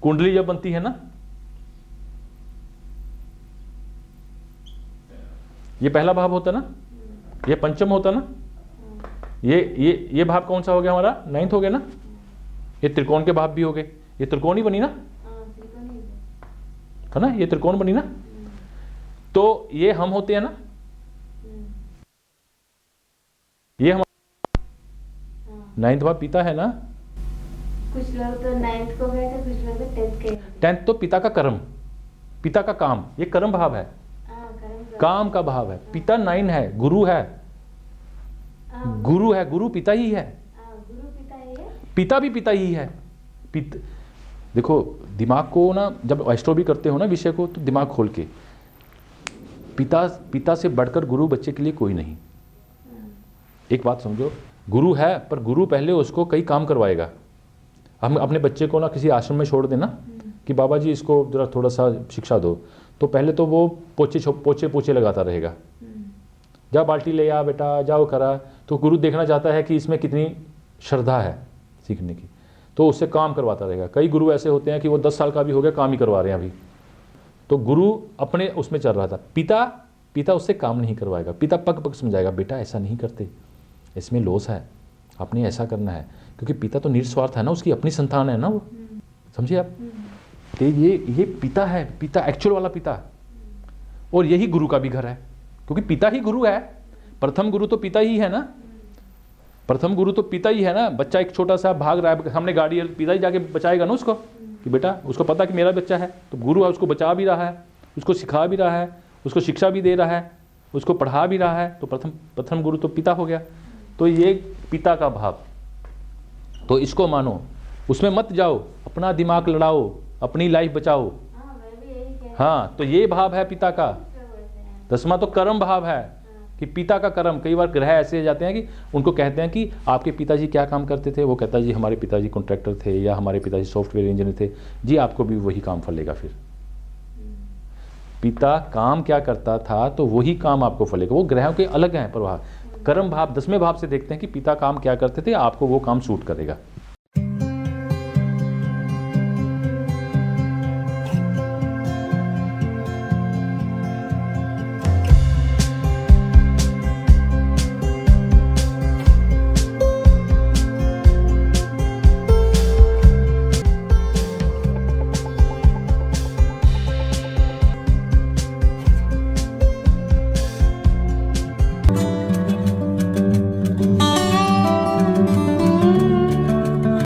कुंडली जब बनती है ना, ये पहला भाव होता ना, ये पंचम होता ना, ये भाव कौन सा हो गया हमारा, 9th हो गया ना। ये त्रिकोण के भाव भी हो गए, ये त्रिकोण ही बनी ना, है ना, ये त्रिकोण बनी ना। तो ये हम होते हैं ना, ये हम 9th भाव पिता है ना। कुछ लोग तो 9th को गए थे, कुछ लोग तो 10th के। 10th तो पिता का कर्म, पिता का काम, ये कर्म भाव है, काम का भाव है। पिता 9 है, गुरु है, गुरु है, गुरु पिता ही है, गुरु पिता ही है, पिता भी पिता ही है। देखो दिमाग को ना, जब एस्ट्रो भी करते हो ना विषय को, तो दिमाग खोल के, पिता से बढ़कर गुरु बच्चे के लिए कोई नहीं। एक बात समझो, गुरु है पर गुरु पहले उसको कई काम करवाएगा। हम अपने बच्चे को ना किसी आश्रम में छोड़ देना कि बाबा जी इसको जरा थोड़ा सा शिक्षा दो, तो पहले तो वो पोछे लगाता रहेगा, जा बाल्टी ले आ बेटा, जाओ करा। तो गुरु देखना चाहता है कि इसमें कितनी श्रद्धा है सीखने की, तो उससे काम करवाता रहेगा। कई गुरु ऐसे होते हैं कि वो 10 साल का भी हो गया, काम ही करवा रहे हैं अभी। तो गुरु अपने उसमें चल रहा था। पिता उससे काम नहीं करवाएगा, पिता पग समझाएगा, बेटा ऐसा नहीं करते, इसमें लॉस है, आपने ऐसा करना है। क्योंकि पिता तो निस्वार्थ है ना, उसकी अपनी संतान है ना वो, समझिए आप। तो ये पिता है, पिता एक्चुअल वाला पिता, और यही गुरु का भी घर है, क्योंकि पिता ही गुरु है। प्रथम गुरु तो पिता ही है ना, प्रथम गुरु तो पिता ही है ना। बच्चा एक छोटा सा भाग रहा है, हमने गाड़ी, पिता ही जाके बचाएगा ना उसको, कि बेटा, उसको पता कि मेरा बच्चा है, तो गुरु है, उसको बचा भी रहा है, उसको सिखा भी रहा है, उसको शिक्षा भी दे रहा है, उसको पढ़ा भी रहा है। तो प्रथम गुरु तो पिता हो गया। तो ये पिता का भाव, तो इसको मानो, उसमें मत जाओ, अपना दिमाग लड़ाओ, अपनी लाइफ बचाओ। हाँ, तो ये भाव है पिता का। 10वां तो कर्म भाव है, कि पिता का कर्म। कई बार ग्रह ऐसे जाते हैं कि उनको कहते हैं कि आपके पिताजी क्या काम करते थे, वो कहता है जी हमारे पिताजी कॉन्ट्रैक्टर थे, या हमारे पिताजी सॉफ्टवेयर इंजीनियर थे। जी आपको भी वही काम फलेगा। फिर पिता काम क्या करता था तो वही काम आपको फलेगा। वो ग्रहों के अलग हैं प्रभाव। कर्म भाव 10वें भाव से देखते हैं कि पिता काम क्या करते थे, आपको वो काम सूट करेगा।